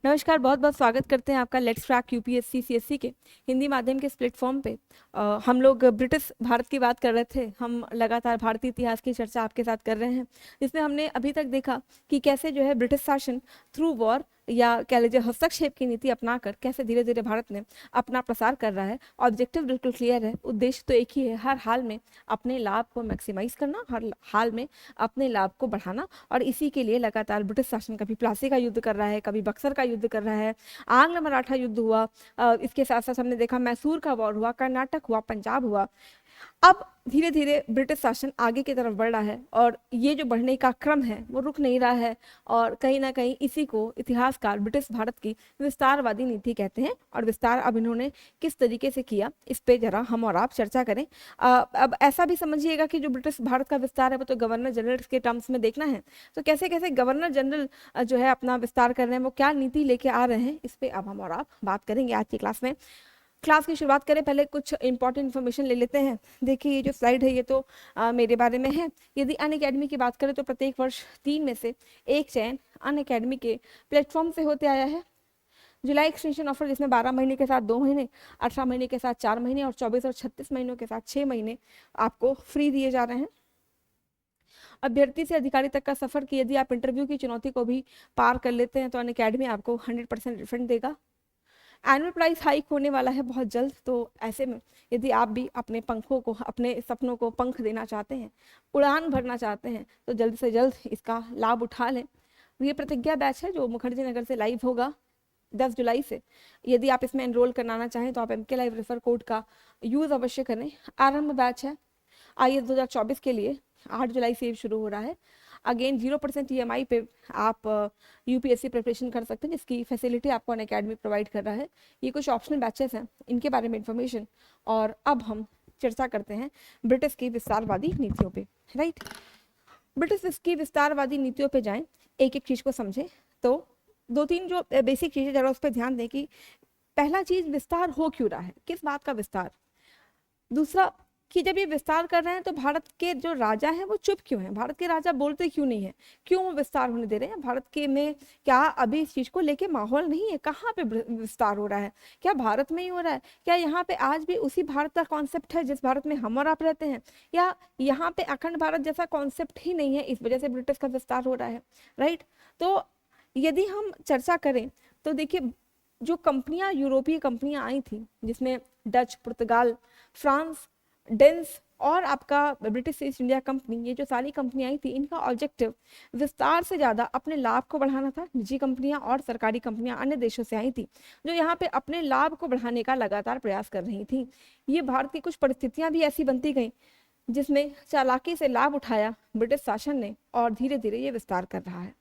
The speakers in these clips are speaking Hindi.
नमस्कार, बहुत बहुत स्वागत करते हैं आपका लेट्स क्रैक यूपीएससी सीएससी के हिंदी माध्यम के इस प्लेटफॉर्म पे। हम लोग ब्रिटिश भारत की बात कर रहे थे। हम लगातार भारतीय इतिहास की चर्चा आपके साथ कर रहे हैं, जिसमें हमने अभी तक देखा कि कैसे जो है ब्रिटिश शासन थ्रू वॉर या कह लीजिए हस्तक्षेप की नीति अपनाकर कैसे धीरे धीरे भारत में अपना प्रसार कर रहा है। ऑब्जेक्टिव बिल्कुल क्लियर है, उद्देश्य तो एक ही है, हर हाल में अपने लाभ को मैक्सिमाइज करना, हर हाल में अपने लाभ को बढ़ाना। और इसी के लिए लगातार ब्रिटिश शासन कभी प्लासी का युद्ध कर रहा है, कभी बक्सर का युद्ध कर रहा है, आंग्ल मराठा युद्ध हुआ, इसके साथ साथ हमने देखा मैसूर का वॉर हुआ, कर्नाटक हुआ, पंजाब हुआ। अब धीरे धीरे ब्रिटिश शासन आगे की तरफ बढ़ रहा है और ये जो बढ़ने का क्रम है वो रुक नहीं रहा है। और कहीं ना कहीं इसी को इतिहासकार ब्रिटिश भारत की विस्तारवादी नीति कहते हैं। और विस्तार अब इन्होंने किस तरीके से किया, इस पे जरा हम और आप चर्चा करें। अब ऐसा भी समझिएगा कि जो ब्रिटिश भारत का विस्तार है वो तो गवर्नर जनरल के टर्म्स में देखना है, तो कैसे कैसे गवर्नर जनरल जो है अपना विस्तार कर रहे हैं, वो क्या नीति लेके आ रहे हैं, इस पे अब हम और आप बात करेंगे आज की क्लास में। क्लास की शुरुआत करें पहले कुछ इंपॉर्टेंट इन्फॉर्मेशन ले लेते हैं। देखिए, ये जो स्लाइड है ये तो मेरे बारे में है। यदि अन अकेडमी की बात करें तो प्रत्येक वर्ष 3 में से एक चयन अन अकेडमी के प्लेटफॉर्म से होते आया है। जुलाई एक्सटेंशन ऑफर, जिसमें 12 महीने के साथ 2 महीने, 18 महीने के साथ 4 महीने और 24 और 36 महीनों के साथ 6 महीने आपको फ्री दिए जा रहे हैं। अभ्यर्थी से अधिकारी तक का सफर की यदि आप इंटरव्यू की चुनौती को भी पार कर लेते हैं तो अन अकेडमी आपको 100% रिफंड देगा। एनुअल प्राइस हाइक होने वाला है बहुत जल्द, तो ऐसे में यदि आप भी अपने पंखों को, अपने सपनों को पंख देना चाहते हैं, उड़ान भरना चाहते हैं, तो जल्द से जल्द इसका लाभ उठा लें। ये प्रतिज्ञा बैच है जो मुखर्जी नगर से लाइव होगा 10 जुलाई से। यदि आप इसमें एनरोल कराना चाहें तो आप MK लाइव रेफर कोड का यूज़ अवश्य करें। आरंभ बैच है IAS 2024 के लिए, 8 जुलाई से शुरू हो रहा है। अगेन 0% EMI पे आप UPSC प्रिपरेशन कर सकते हैं, जिसकी फैसिलिटी आपको अन अकेडमी प्रोवाइड कर रहा है। ये कुछ ऑप्शनल बैचेस हैं, इनके बारे में इंफॉर्मेशन। और अब हम चर्चा करते हैं ब्रिटिश की विस्तारवादी नीतियों पे। राइट, ब्रिटिश की विस्तारवादी नीतियों पे जाएं, एक एक चीज को समझें। तो 2-3 जो बेसिक चीजें जरा उस पर ध्यान दें कि पहला चीज, विस्तार हो क्यों रहा है, किस बात का विस्तार। दूसरा कि जब ये विस्तार कर रहे हैं तो भारत के जो राजा हैं वो चुप क्यों हैं, भारत के राजा बोलते क्यों नहीं है, क्यों वो विस्तार होने दे रहे हैं भारत के में। क्या अभी इस चीज को लेके माहौल नहीं है, कहाँ पे विस्तार हो रहा है, क्या भारत में ही हो रहा है, क्या यहाँ पे आज भी उसी भारत का कॉन्सेप्ट है जिस भारत में हम और आप रहते हैं, या यहाँ पे अखंड भारत जैसा कॉन्सेप्ट ही नहीं है, इस वजह से ब्रिटिश का विस्तार हो रहा है। राइट, तो यदि हम चर्चा करें तो देखिए, जो कंपनियां, यूरोपीय कंपनियां आई थी, जिसमें डच, पुर्तगाल, फ्रांस, डेंस और आपका ब्रिटिश ईस्ट इंडिया कंपनी, ये जो सारी कंपनियां आई थी, इनका ऑब्जेक्टिव विस्तार से ज्यादा अपने लाभ को बढ़ाना था। निजी कंपनियां और सरकारी कंपनियां अन्य देशों से आई थी जो यहाँ पे अपने लाभ को बढ़ाने का लगातार प्रयास कर रही थी। ये भारत की कुछ परिस्थितियां भी ऐसी बनती गई जिसमें चालाकी से लाभ उठाया ब्रिटिश शासन ने और धीरे धीरे ये विस्तार कर रहा है।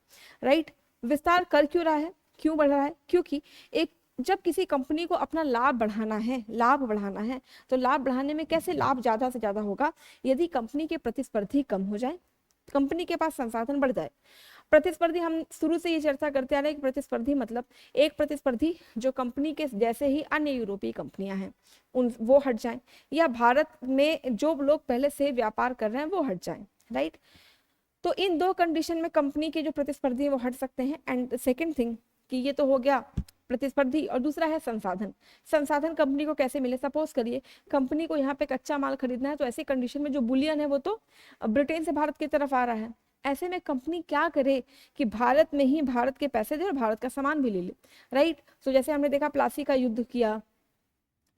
राइट, विस्तार कर क्यों रहा है, क्यों बढ़ रहा है, क्योंकि एक जब किसी कंपनी को अपना लाभ बढ़ाना है, लाभ बढ़ाना है, तो लाभ बढ़ाने में कैसे लाभ ज्यादा से ज्यादा होगा, यदि कंपनी के प्रतिस्पर्धी कम हो जाए, कंपनी के पास संसाधन बढ़ जाए। प्रतिस्पर्धी, हम शुरू से ये चर्चा करते आ रहे हैं कि प्रतिस्पर्धी मतलब एक प्रतिस्पर्धी जो कंपनी के जैसे ही अन्य यूरोपीय कंपनियां हैं उन वो हट जाएं, या भारत में जो लोग पहले से व्यापार कर रहे हैं वो हट जाएं। राइट, तो इन 2 कंडीशन में कंपनी के जो प्रतिस्पर्धी है वो हट सकते हैं। एंड सेकेंड थिंग कि ये तो हो गया प्रतिस्पर्धी, और दूसरा है संसाधन। संसाधन कंपनी को कैसे मिले, सपोज करिए कंपनी को यहाँ पे कच्चा माल खरीदना है, तो ऐसी कंडीशन में जो बुलियन है वो तो ब्रिटेन से भारत की तरफ आ रहा है। ऐसे में कंपनी क्या करे कि भारत में ही भारत के पैसे दे और भारत का सामान भी ले ले। राइट, तो जैसे हमने देखा प्लासी का युद्ध किया,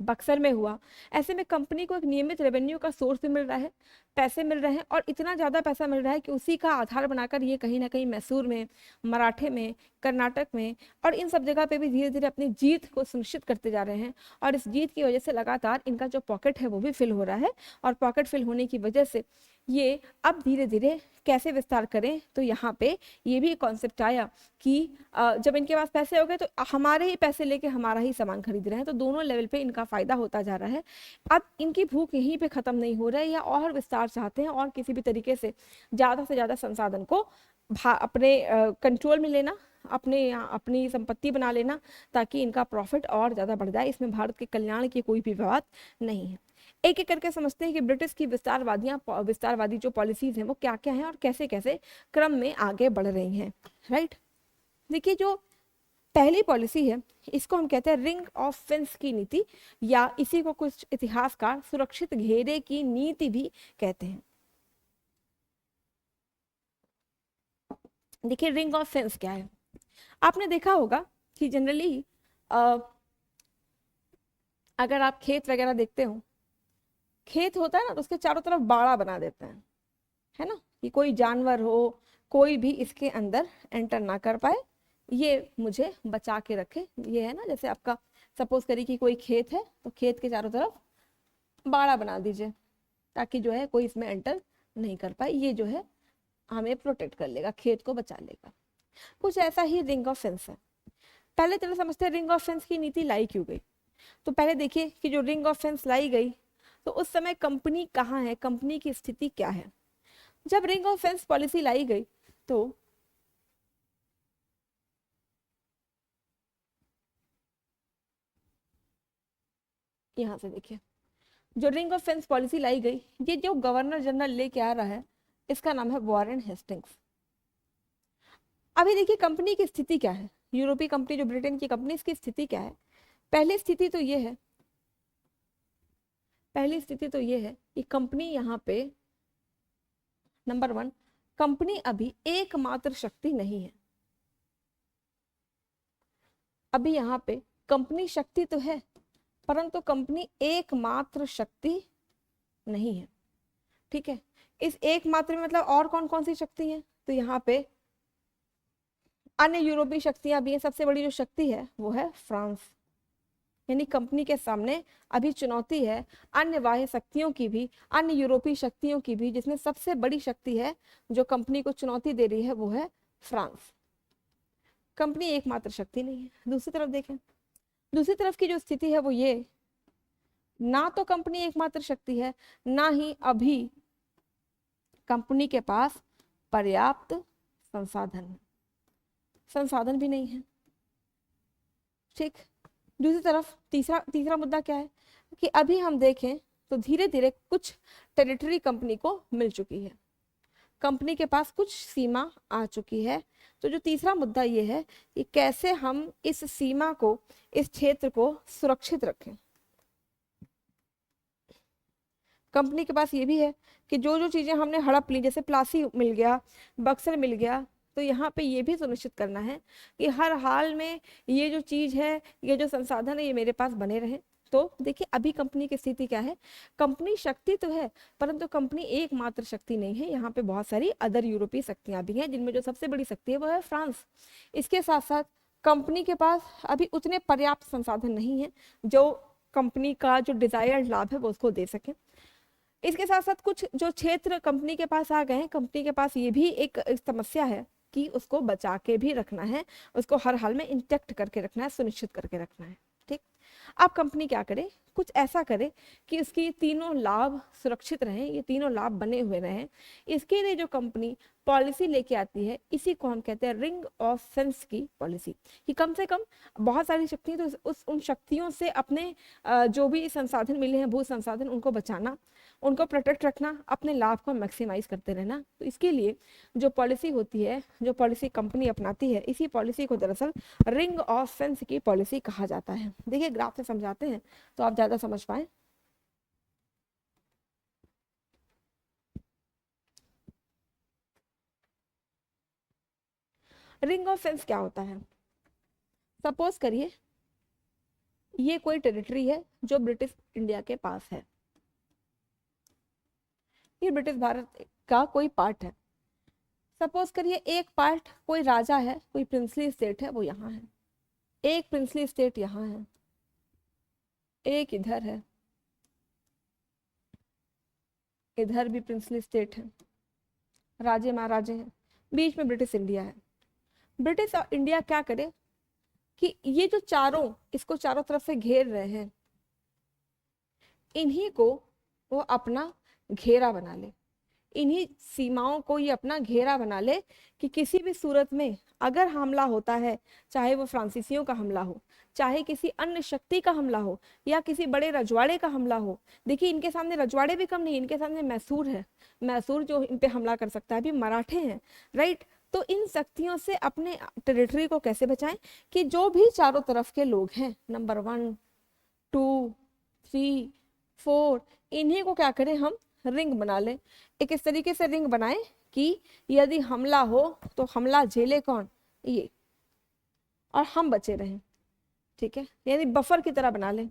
बक्सर में हुआ, ऐसे में कंपनी को एक नियमित रेवेन्यू का सोर्स भी मिल रहा है, पैसे मिल रहे हैं, और इतना ज़्यादा पैसा मिल रहा है कि उसी का आधार बनाकर ये कहीं ना कहीं मैसूर में, मराठे में, कर्नाटक में और इन सब जगह पे भी धीरे धीरे अपनी जीत को सुनिश्चित करते जा रहे हैं। और इस जीत की वजह से लगातार इनका जो पॉकेट है वो भी फिल हो रहा है, और पॉकेट फिल होने की वजह से ये अब धीरे धीरे कैसे विस्तार करें, तो यहाँ पे ये भी कॉन्सेप्ट आया कि जब इनके पास पैसे हो गए तो हमारे ही पैसे लेके हमारा ही सामान खरीद रहे हैं, तो दोनों लेवल पे इनका फायदा होता जा रहा है। अब इनकी भूख यहीं पे खत्म नहीं हो रहा है, या और विस्तार चाहते हैं और किसी भी तरीके से ज्यादा संसाधन को अपने कंट्रोल में लेना, अपनी संपत्ति बना लेना, ताकि इनका प्रॉफिट और ज्यादा बढ़ जाए। इसमें भारत के कल्याण की कोई भी बात नहीं है। एक एक करके समझते हैं कि ब्रिटिश की विस्तारवादी जो पॉलिसीज हैं वो क्या क्या हैं और कैसे कैसे क्रम में आगे बढ़ रही हैं। राइट, देखिए, जो पहली पॉलिसी है, इसको हम कहते हैं रिंग ऑफ फेंस की नीति, या इसी को कुछ इतिहासकार सुरक्षित घेरे की नीति भी कहते हैं। देखिए रिंग ऑफ फेंस क्या है। आपने देखा होगा कि जनरली अगर आप खेत वगैरह देखते हो, खेत होता है ना, तो उसके चारों तरफ बाड़ा बना देते हैं, है ना, कि कोई जानवर हो, कोई भी इसके अंदर एंटर ना कर पाए, ये मुझे बचा के रखे। ये है ना, जैसे आपका सपोज करिए कि कोई खेत है, तो खेत के चारों तरफ बाड़ा बना दीजिए, ताकि जो है कोई इसमें एंटर नहीं कर पाए। ये जो है हमें प्रोटेक्ट कर लेगा, खेत को बचा लेगा। कुछ ऐसा ही रिंग ऑफ फेंस है। पहले चलो समझते हैं रिंग ऑफ फेंस की नीति लाई क्यों गई। तो पहले देखिए कि जो रिंग ऑफ फेंस लाई गई, तो उस समय कंपनी कहाँ है, कंपनी की स्थिति क्या है। जब रिंग ऑफ फेंस पॉलिसी लाई गई, तो यहाँ से देखिए, जो रिंग ऑफ फेंस पॉलिसी लाई गई, ये जो गवर्नर जनरल लेके आ रहा है, इसका नाम है वॉरेन हेस्टिंग्स। अभी देखिए कंपनी की स्थिति क्या है, यूरोपीय कंपनी, जो ब्रिटेन की कंपनी, इसकी स्थिति क्या है। पहली स्थिति तो ये है, पहली स्थिति तो ये है कि कंपनी यहाँ पे नंबर 1, कंपनी अभी एकमात्र शक्ति नहीं है। अभी यहाँ पे कंपनी शक्ति तो है, परंतु कंपनी एकमात्र शक्ति नहीं है। ठीक है, इस एकमात्र में मतलब और कौन कौन सी शक्ति है, तो यहाँ पे अन्य यूरोपीय शक्तियां भी हैं। सबसे बड़ी जो शक्ति है वो है फ्रांस। यानी कंपनी के सामने अभी चुनौती है अन्य बाह्य शक्तियों की भी, अन्य यूरोपीय शक्तियों की भी, जिसमें सबसे बड़ी शक्ति है जो कंपनी को चुनौती दे रही है वो है फ्रांस। कंपनी एकमात्र शक्ति नहीं है। दूसरी तरफ देखें, दूसरी तरफ की जो स्थिति है वो ये, ना तो कंपनी एकमात्र शक्ति है, ना ही अभी कंपनी के पास पर्याप्त संसाधन है, संसाधन भी नहीं है। ठीक, दूसरी तरफ तीसरा मुद्दा क्या है कि अभी हम देखें तो धीरे धीरे कुछ टेरिटरी कंपनी को मिल चुकी है, कंपनी के पास कुछ सीमा आ चुकी है। तो जो तीसरा मुद्दा ये है कि कैसे हम इस सीमा को, इस क्षेत्र को सुरक्षित रखें। कंपनी के पास ये भी है कि जो जो चीजें हमने हड़प ली, जैसे प्लासी मिल गया, बक्सर मिल गया, तो यहाँ पे ये भी सुनिश्चित करना है कि हर हाल में ये जो चीज है, ये जो संसाधन है, ये मेरे पास बने रहे। तो देखिए अभी कंपनी की स्थिति क्या है, कंपनी शक्ति तो है, परंतु कंपनी एकमात्र शक्ति नहीं है। यहाँ पे बहुत सारी अदर यूरोपीय शक्तियां भी हैं, जिनमें जो सबसे बड़ी शक्ति है वो है फ्रांस। इसके साथ साथ कंपनी के पास अभी उतने पर्याप्त संसाधन नहीं है जो कंपनी का जो डिजायर्ड लाभ है वो उसको दे सके। इसके साथ साथ कुछ जो क्षेत्र कंपनी के पास आ गए हैं, कंपनी के पास ये भी एक समस्या है कि उसको बचा के भी रखना है, उसको हर हाल में इंटेक्ट करके रखना है, सुनिश्चित करके रखना है। ठीक, अब कंपनी क्या करे, कुछ ऐसा करे कि इसकी तीनों लाभ सुरक्षित रहें, ये तीनों लाभ बने हुए रहें। इसके लिए जो कंपनी पॉलिसी लेके आती है, इसी को हम कहते हैं रिंग ऑफ फेंस की पॉलिसी, कि कम से कम बहुत सारी शक्तियां, तो उन शक्तियों से अपने जो भी संसाधन मिले हैं, भू संसाधन, उनको बचाना, उनको प्रोटेक्ट रखना, अपने लाभ को मैक्सिमाइज करते रहना। तो इसके लिए जो पॉलिसी होती है, जो पॉलिसी कंपनी अपनाती है, इसी पॉलिसी को दरअसल रिंग ऑफ फेंस की पॉलिसी कहा जाता है। देखिए ग्राफ से समझाते हैं तो आप ज्यादा समझ पाए। रिंग ऑफ फेंस क्या होता है, सपोज करिए ये कोई टेरिटरी है जो ब्रिटिश इंडिया के पास है, ये ब्रिटिश भारत का कोई पार्ट है। सपोज करिए एक पार्ट कोई राजा है, कोई प्रिंसली स्टेट है, वो यहाँ है, एक प्रिंसली स्टेट यहाँ है, एक इधर है, इधर भी प्रिंसली स्टेट है, राजे महाराजे हैं, बीच में ब्रिटिश इंडिया है। ब्रिटिश और इंडिया क्या करे कि ये जो चारों, इसको चारों तरफ से घेर रहे हैं, इन्हीं को वो अपना घेरा बना ले, इन्हीं सीमाओं को ये अपना घेरा बना ले कि किसी भी सूरत में अगर हमला होता है, चाहे वो फ्रांसीसियों का हमला हो, चाहे किसी अन्य शक्ति का हमला हो, या किसी बड़े रजवाड़े का हमला हो। देखिए इनके सामने रजवाड़े भी कम नहीं, इनके सामने मैसूर है, मैसूर जो इन पे हमला कर सकता है, अभी मराठे हैं, राइट। तो इन शक्तियों से अपने टेरिटरी को कैसे बचाएं कि जो भी चारों तरफ के लोग हैं, नंबर 1, 2, 3, 4, इन्हीं को क्या करें, हम रिंग बना लें। एक इस तरीके से रिंग बनाएं कि यदि हमला हो तो हमला झेले कौन, ये, और हम बचे रहें, ठीक है, यानी बफर की तरह बना लें।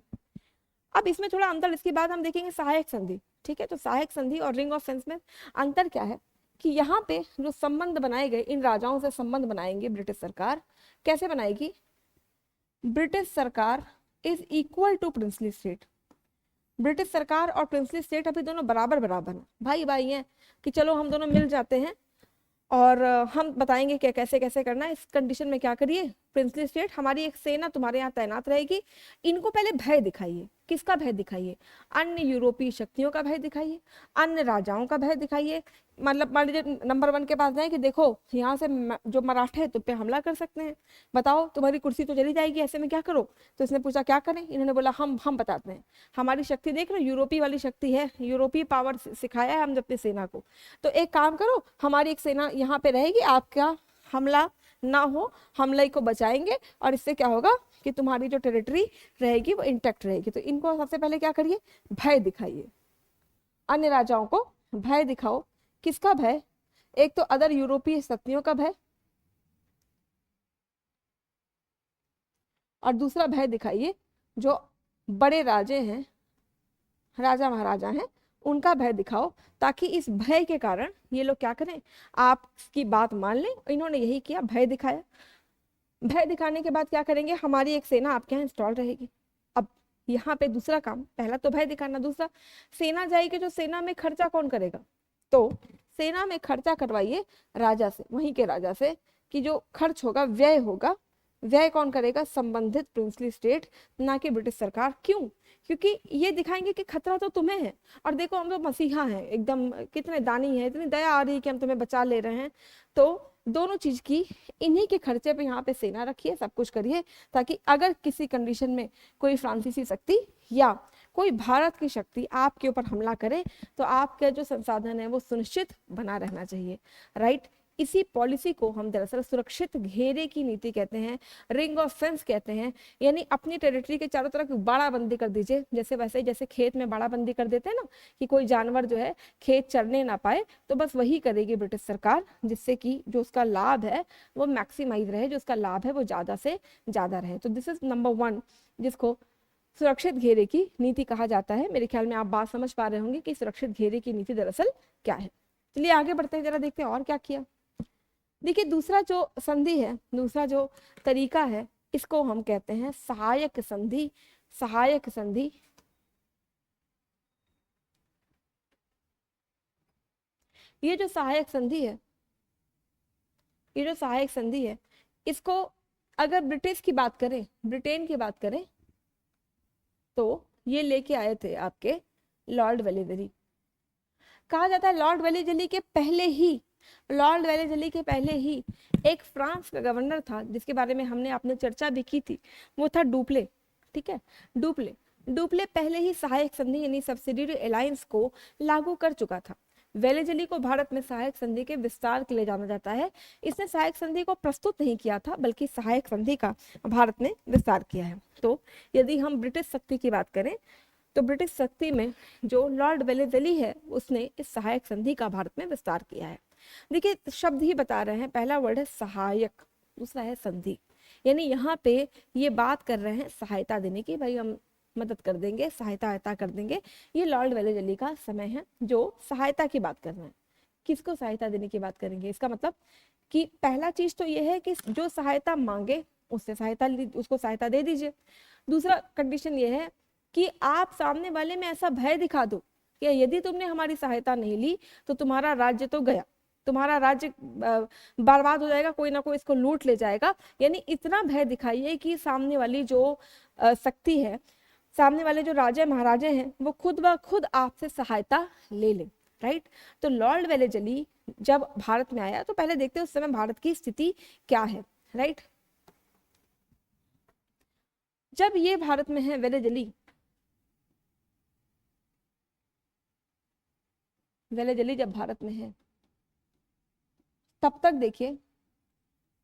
अब इसमें थोड़ा अंतर, इसके बाद हम देखेंगे सहायक संधि, ठीक है। तो सहायक संधि और रिंग ऑफ फेंस में अंतर क्या है कि यहाँ पे जो संबंध बनाए गए, इन राजाओं से संबंध बनाएंगे ब्रिटिश सरकार, कैसे बनाएगी, ब्रिटिश सरकार is equal to princely state. British सरकार और प्रिंसली स्टेट अभी दोनों बराबर बराबर हैं, भाई भाई हैं, कि चलो हम दोनों मिल जाते हैं और हम बताएंगे क्या कैसे कैसे करना है। इस कंडीशन में क्या करिए, प्रिंसली स्टेट हमारी एक सेना तुम्हारे यहाँ तैनात रहेगी, इनको पहले भय दिखाइए। किसका भय दिखाइए, अन्य यूरोपीय शक्तियों का भय दिखाइए, अन्य राजाओं का भय दिखाइए। मतलब मान लीजिए नंबर 1 के पास जाए कि देखो यहाँ से जो मराठे हैं तुम पे हमला कर सकते हैं, बताओ तुम्हारी कुर्सी तो चली जाएगी, ऐसे में क्या करो। तो इसने पूछा क्या करें, इन्होंने बोला हम बताते हैं, हमारी शक्ति देख रहे हो, यूरोपीय वाली शक्ति है, यूरोपीय पावर सिखाया है हमने अपनी सेना को, तो एक काम करो, हमारी एक सेना यहाँ पे रहेगी, आपका हमला ना हो, हमले को बचाएंगे, और इससे क्या होगा कि तुम्हारी जो टेरिटरी रहेगी वो इंटैक्ट रहेगी। तो इनको सबसे पहले क्या करिए, भय दिखाइए, अन्य राजाओं को भय दिखाओ। किसका भय, एक तो अदर यूरोपीय शक्तियों का भय, और दूसरा भय दिखाइए जो बड़े राजे हैं, राजा महाराजा हैं, उनका भय दिखाओ, ताकि इस भय के कारण ये लोग क्या करें, आपकी बात मान लें। इन्होंने यही किया, भय दिखाया। भय दिखाने के बाद क्या करेंगे, हमारी एक सेना आपके यहाँ इंस्टॉल रहेगी। अब यहाँ पे दूसरा काम, पहला तो भय दिखाना, दूसरा सेना जाएगी, जो सेना में खर्चा कौन करेगा, तो सेना में खर्चा करवाइए राजा से, वहीं के राजा से, कि जो खर्च होगा, व्यय होगा, व्यय कौन करेगा, संबंधित प्रिंसली स्टेट, ना कि ब्रिटिश सरकार। क्यों, क्योंकि ये दिखाएंगे कि खतरा तो तुम्हें है, और देखो हम तो मसीहा हैं, एकदम कितने दानी हैं, इतनी दया आ रही है कि हम तुम्हें बचा ले रहे हैं। तो दोनों चीज की, इन्हीं के खर्चे पे यहाँ पे सेना रखिए, सब कुछ करिए, ताकि अगर किसी कंडीशन में कोई फ्रांसीसी शक्ति या कोई भारत की शक्ति आपके ऊपर हमला करे, तो आपके जो संसाधन है वो सुनिश्चित बना रहना चाहिए, राइट। इसी पॉलिसी को हम दरअसल सुरक्षित घेरे की नीति कहते हैं, रिंग ऑफ फेंस कहते हैं। यानी अपनी टेरिटरी के चारों तरफ बाड़ाबंदी कर दीजिए, जैसे वैसे जैसे खेत में बाड़ाबंदी कर देते हैं ना, कि कोई जानवर जो है खेत चरने ना पाए, तो बस वही करेगी ब्रिटिश सरकार, जिससे कि जो उसका लाभ है वो मैक्सिमाइज रहे, जो उसका लाभ है वो ज्यादा से ज्यादा रहे। तो दिस इज नंबर 1, जिसको सुरक्षित घेरे की नीति कहा जाता है। मेरे ख्याल में आप बात समझ पा रहे होंगे कि सुरक्षित घेरे की नीति दरअसल क्या है। चलिए आगे बढ़ते हैं, जरा देखते हैं और क्या किया। देखिए दूसरा जो संधि है, दूसरा जो तरीका है, इसको हम कहते हैं सहायक संधि। सहायक संधि, ये जो सहायक संधि है, ये जो सहायक संधि है, इसको अगर ब्रिटिश की बात करें, ब्रिटेन की बात करें, तो ये लेके आए थे आपके लॉर्ड वेलेजली। कहा जाता है लॉर्ड वेलेजली के पहले ही, लॉर्ड वेलेजली के पहले ही एक फ्रांस का गवर्नर था, जिसके बारे में हमने आपने चर्चा भी की थी, वो था डुप्ले, ठीक है। डुप्ले, डुप्ले पहले ही सहायक संधि यानी सब्सिडियरी अलायंस को लागू कर चुका था। वेलेजली को भारत में सहायक संधि के विस्तार के लिए जाना जाता है। इसने सहायक संधि को प्रस्तुत नहीं किया था, बल्कि सहायक संधि का भारत ने विस्तार किया है। तो यदि हम ब्रिटिश शक्ति की बात करें, तो ब्रिटिश शक्ति में जो लॉर्ड वेलेजली है, उसने इस सहायक संधि का भारत में विस्तार किया है। देखिए शब्द ही बता रहे हैं, पहला वर्ड है सहायक, दूसरा है संधि। यानी यहाँ पे ये बात कर रहे हैं सहायता देने की, भाई हम मदद कर देंगे, सहायता कर देंगे। ये लॉर्ड वेलेजली का समय है जो सहायता की बात कर रहे हैं। किसको सहायता देने की बात करेंगे, इसका मतलब कि पहला चीज तो ये है कि जो सहायता मांगे उससे सहायता, उसको सहायता दे दीजिए। दूसरा कंडीशन ये है कि आप सामने वाले में ऐसा भय दिखा दो कि यदि तुमने हमारी सहायता नहीं ली तो तुम्हारा राज्य तो गया, तुम्हारा राज्य बर्बाद हो जाएगा, कोई ना कोई इसको लूट ले जाएगा। यानी इतना भय दिखाइए कि सामने वाली जो शक्ति है, सामने वाले जो राजा महाराजे हैं, वो खुद ब खुद आपसे सहायता ले लें, राइट। तो लॉर्ड वेलेजली जब भारत में आया, तो पहले देखते हैं उस समय भारत की स्थिति क्या है, राइट। जब ये भारत में है वेलेजली, वेलेजली जब भारत में है, तब तक देखिए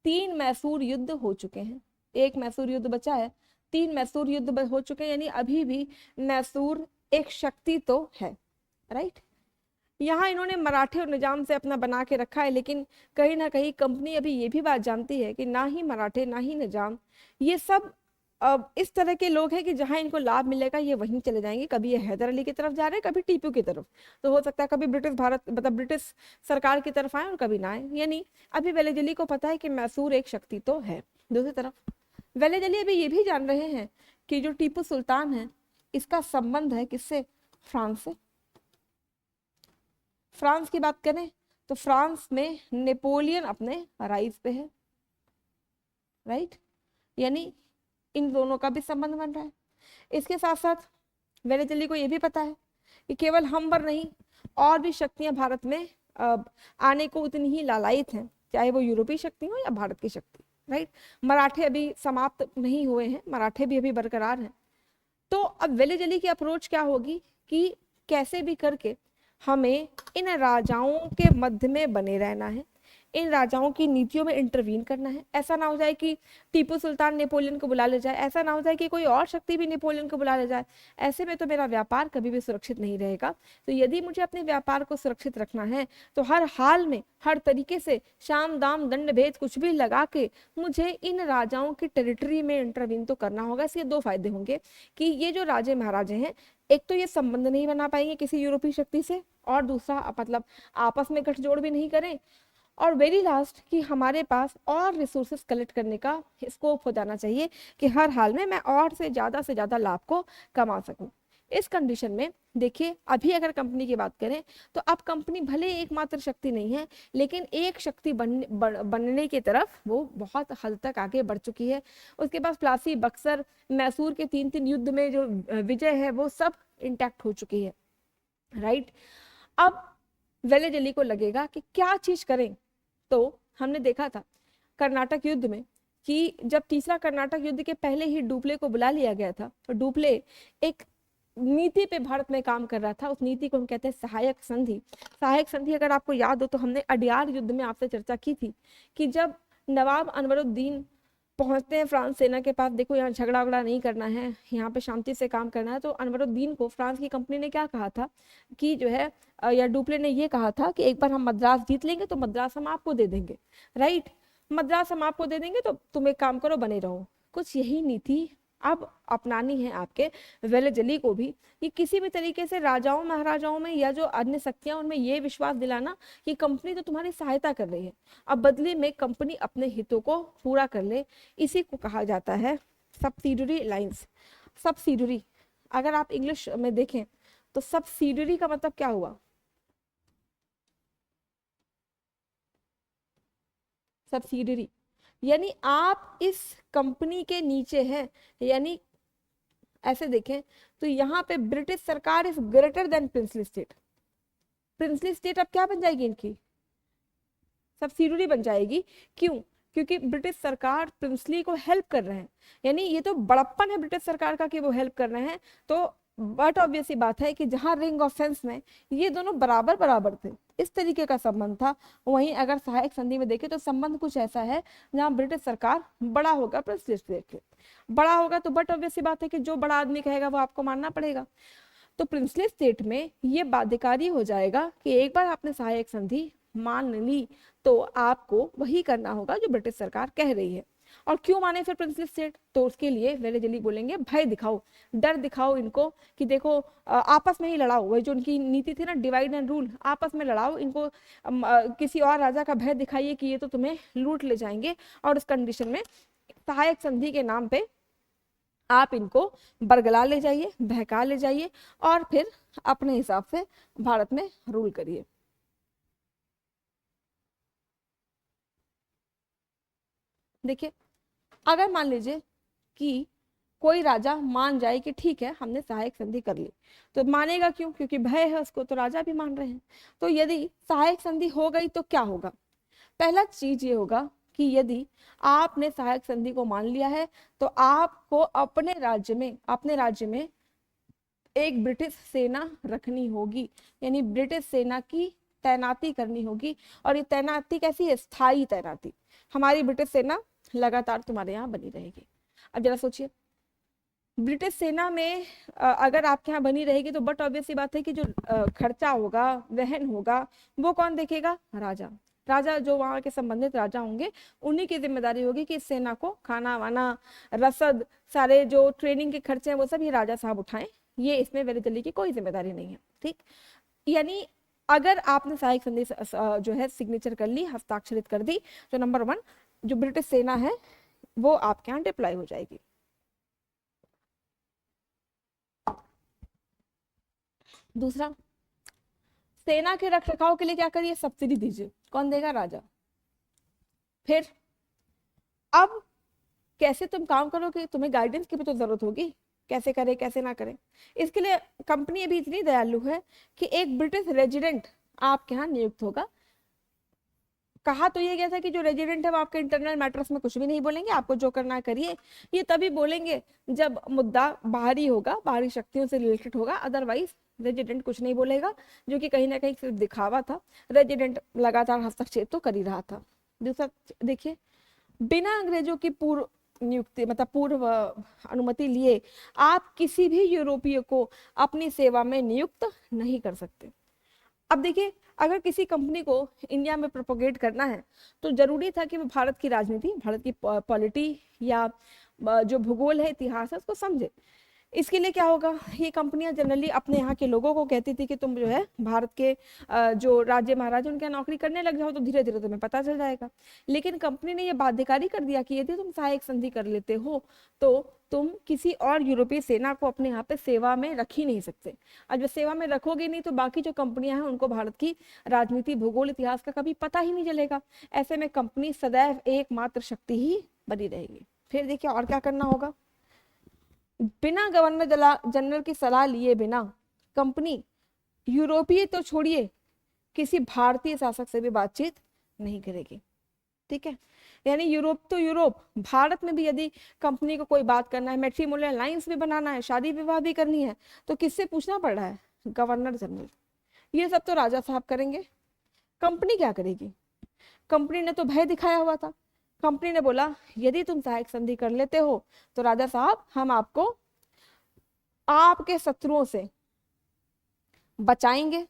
3 मैसूर युद्ध हो चुके हैं, 1 मैसूर युद्ध बचा है, 3 मैसूर युद्ध हो चुके हैं, यानी अभी भी मैसूर एक शक्ति तो है, राइट। यहाँ इन्होंने मराठे और निजाम से अपना बना के रखा है, लेकिन कहीं ना कहीं कंपनी अभी ये भी बात जानती है कि ना ही मराठे ना ही निजाम ये सब अब इस तरह के लोग हैं कि जहां इनको लाभ मिलेगा ये वहीं चले जाएंगे। कभी ये हैदर अली की तरफ जा रहे हैं, कभी टीपू की तरफ, तो हो सकता है कभी ब्रिटिश भारत मतलब ब्रिटिश सरकार की तरफ आए और कभी ना आए। यानी अभी वेलेजली को पता है कि मैसूर एक शक्ति तो है। दूसरी तरफ वेलेजली अभी ये भी जान रहे हैं कि जो टीपू सुल्तान है इसका संबंध है किससे, फ्रांस से। फ्रांस की बात करें तो फ्रांस में नेपोलियन अपने राइज पे है, राइट। यानी इन दोनों का भी संबंध बन रहा है। इसके साथ साथ वेलेजली को यह भी पता है कि केवल हम पर नहीं और भी शक्तियां भारत में आने को उतनी ही लालायित हैं, चाहे वो यूरोपीय शक्ति हो या भारत की शक्ति, राइट। मराठे अभी समाप्त नहीं हुए हैं, मराठे भी अभी बरकरार हैं। तो अब वेलेजली की अप्रोच क्या होगी कि कैसे भी करके हमें इन राजाओं के मध्य में बने रहना है, इन राजाओं की नीतियों में इंटरवीन करना है। ऐसा ना हो जाए कि टीपू सुल्तान नेपोलियन को बुला ले जाए, ऐसा ना हो जाए कि कोई और शक्ति भी नेपोलियन को बुला ले जाए। ऐसे में तो मेरा व्यापार कभी भी सुरक्षित नहीं रहेगा। तो यदि मुझे अपने व्यापार को सुरक्षित रखना है तो हर हाल में हर तरीके से शाम दाम दंड भेद कुछ भी लगा के मुझे इन राजाओं की टेरिटरी में इंटरवीन तो करना होगा। इसके 2 फायदे होंगे कि ये जो राजे महाराजे हैं, एक तो ये संबंध नहीं बना पाएंगे किसी यूरोपीय शक्ति से, और दूसरा मतलब आपस में गठजोड़ भी नहीं करें, और वेरी लास्ट कि हमारे पास और रिसोर्सेस कलेक्ट करने का स्कोप हो जाना चाहिए कि हर हाल में मैं और से ज़्यादा लाभ को कमा सकूं। इस कंडीशन में देखिए अभी अगर कंपनी की बात करें तो अब कंपनी भले एकमात्र शक्ति नहीं है, लेकिन एक शक्ति बनने की तरफ वो बहुत हद तक आगे बढ़ चुकी है। उसके पास प्लासी, बक्सर, मैसूर के 3 युद्ध में जो विजय है वो सब इंटैक्ट हो चुकी है, राइट। अब वेलेजली को लगेगा कि क्या चीज करें। तो हमने देखा था कर्नाटक युद्ध में कि जब तीसरा कर्नाटक युद्ध के पहले ही डुप्ले को बुला लिया गया था, और डुप्ले एक नीति पे भारत में काम कर रहा था। उस नीति को हम कहते हैं सहायक संधि। सहायक संधि अगर आपको याद हो तो हमने अडियार युद्ध में आपसे चर्चा की थी कि जब नवाब अनवरुद्दीन पहुंचते हैं फ्रांस सेना के पास, देखो यहाँ झगड़ा वगड़ा नहीं करना है, यहाँ पे शांति से काम करना है, तो अनवरुद्दीन को फ्रांस की कंपनी ने क्या कहा था कि जो है या डुप्ले ने ये कहा था कि एक बार हम मद्रास जीत लेंगे तो मद्रास हम आपको दे देंगे, राइट। मद्रास हम आपको दे देंगे तो तुम एक काम करो, बने रहो। कुछ यही नीति अब अपनानी है आपके वेलेजली को भी कि किसी भी तरीके से राजाओं महाराजाओं में या जो अन्य शक्तियां उनमें ये विश्वास दिलाना कि कंपनी तो तुम्हारी सहायता कर रही है, अब बदले में कंपनी अपने हितों को पूरा कर ले। इसी को कहा जाता है सब्सिडियरी अलायंस। सब्सिडियरी अगर आप इंग्लिश में देखें तो सब्सिडियरी का मतलब क्या हुआ, सब्सिडियरी यानी आप इस कंपनी के नीचे हैं। यानी ऐसे देखें तो यहाँ पे ब्रिटिश सरकार is greater than princely state. Princely state अब क्या बन जाएगी, इनकी सब्सिडियरी बन जाएगी। क्यों? क्योंकि ब्रिटिश सरकार प्रिंसली को हेल्प कर रहे हैं, यानी ये तो बड़प्पन है ब्रिटिश सरकार का कि वो हेल्प कर रहे हैं। तो बट ऑब्वियस सी बात है कि जहां रिंग ऑफ फेंस में ये दोनों बराबर बराबर थे, इस तरीके का संबंध था। वहीं अगर सहायक संधि में देखें तो संबंध कुछ ऐसा है जहां ब्रिटिश सरकार बड़ा होगा प्रिंसली स्टेट के, बड़ा होगा तो बट ऑब्वियस सी बात है कि जो बड़ा आदमी कहेगा वो आपको मानना पड़ेगा। तो प्रिंसली स्टेट में ये बाध्यकारी हो जाएगा कि एक बार आपने सहायक संधि मान ली तो आपको वही करना होगा जो ब्रिटिश सरकार कह रही है। और क्यों माने फिर प्रिंसली स्टेट, तो उसके लिए वेलेजली बोलेंगे भय दिखाओ, डर दिखाओ इनको कि देखो आपस में ही लड़ाओ। वही जो उनकी नीति थी ना, डिवाइड एंड रूल, आपस में लड़ाओ इनको, किसी और राजा का भय दिखाइए कि ये तो तुम्हें लूट ले जाएंगे। और उस कंडीशन में सहायक संधि के नाम पे आप इनको बरगला ले जाइए, बहका ले जाइए और फिर अपने हिसाब से भारत में रूल करिए। देखिए अगर मान लीजिए कि कोई राजा मान जाए कि ठीक है हमने सहायक संधि कर ली, तो मानेगा क्यों? क्योंकि भय है उसको, तो राजा भी मान रहे हैं। तो यदि सहायक संधि हो गई तो क्या होगा? पहला चीज ये होगा कि यदि आपने सहायक संधि को मान लिया है तो आपको अपने राज्य में एक ब्रिटिश सेना रखनी होगी, यानी ब्रिटिश सेना की तैनाती करनी होगी। और ये तैनाती कैसी है? स्थायी तैनाती। हमारी ब्रिटिश सेना लगातार तुम्हारे यहाँ बनी रहेगी। अब जरा सोचिए, ब्रिटिश सेना में अगर आपके यहाँ बनी रहेगी तो बट ऑब्वियस सी बात है कि जो खर्चा होगा, वहन होगा, वो कौन देखेगा? राजा। राजा जो वहां के संबंधित राजा होंगे, उन्हीं की जिम्मेदारी होगी कि इस सेना को खाना वाना, रसद, सारे जो ट्रेनिंग के खर्चे हैं वो सब ये राजा साहब उठाएं। ये इसमें वेली दिल्ली की कोई जिम्मेदारी नहीं है। ठीक, यानी अगर आपने सहायक संधि जो है सिग्नेचर कर ली, हस्ताक्षरित कर दी, तो नंबर 1 जो ब्रिटिश सेना है वो आपके यहाँ डिप्लॉय हो जाएगी। दूसरा, सेना के रख रखाव के लिए क्या करिए? सब्सिडी दीजिए। कौन देगा? राजा। फिर अब कैसे तुम काम करोगे? तुम्हें गाइडेंस की भी तो जरूरत होगी, कैसे करें कैसे ना करें। इसके लिए कंपनी अभी इतनी दयालु है कि एक ब्रिटिश रेजिडेंट आपके यहाँ नियुक्त होगा। कहा तो ये गया था कि जो रेजिडेंट है वो आपके इंटरनल मैटर्स में कुछ भी नहीं बोलेंगे, आपको जो करना है करिए। ये तभी बोलेंगे जब मुद्दा बाहरी होगा, बाहरी शक्तियों से रिलेटेड होगा, अदरवाइज रेजिडेंट कुछ नहीं बोलेगा, जो कि कहीं ना कहीं सिर्फ दिखावा था। रेजिडेंट लगातार हस्तक्षेप तो कर ही रहा था। दूसरा देखिए, बिना अंग्रेजों की पूर्व नियुक्ति मतलब पूर्व अनुमति लिए आप किसी भी यूरोपीय को अपनी सेवा में नियुक्त नहीं कर सकते। अब देखिए, अगर किसी कंपनी को इंडिया में प्रोपोगेट करना है तो जरूरी था कि वो भारत की राजनीति, भारत की पॉलिटी या जो भूगोल है, इतिहास है, उसको समझे। इसके लिए क्या होगा? ये कंपनियां जनरली अपने यहाँ के लोगों को कहती थी कि तुम जो है भारत के जो राज्य महाराजा उनके नौकरी करने लग जाओ तो धीरे धीरे तुम्हें पता चल जाएगा। लेकिन कंपनी ने ये बाध्यकारी कर दिया कि यदि तुम सहायक संधि कर लेते हो तो तुम किसी और यूरोपीय सेना को अपने यहाँ पे सेवा में रख ही नहीं सकते। और जब सेवा में रखोगे नहीं तो बाकी जो कंपनियां हैं उनको भारत की राजनीति, भूगोल, इतिहास का कभी पता ही नहीं चलेगा। ऐसे में कंपनी सदैव एकमात्र शक्ति ही बनी रहेगी। फिर देखिए और क्या करना होगा। बिना गवर्नर जनरल की सलाह लिए बिना कंपनी यूरोपीय तो छोड़िए किसी भारतीय शासक से भी बातचीत नहीं करेगी। ठीक है, यानी यूरोप तो यूरोप, भारत में भी यदि कंपनी को कोई बात करना है, मैट्रिमोनियल अलायंस भी बनाना है, शादी विवाह भी करनी है, तो किससे पूछना पड़ रहा है? Governor general. ये सब तो राजा साहब करेंगे। कंपनी क्या करेगी? कंपनी ने तो भय दिखाया हुआ था। कंपनी ने बोला यदि तुम सहायक संधि कर लेते हो तो राजा साहब हम आपको आपके शत्रुओं से बचाएंगे,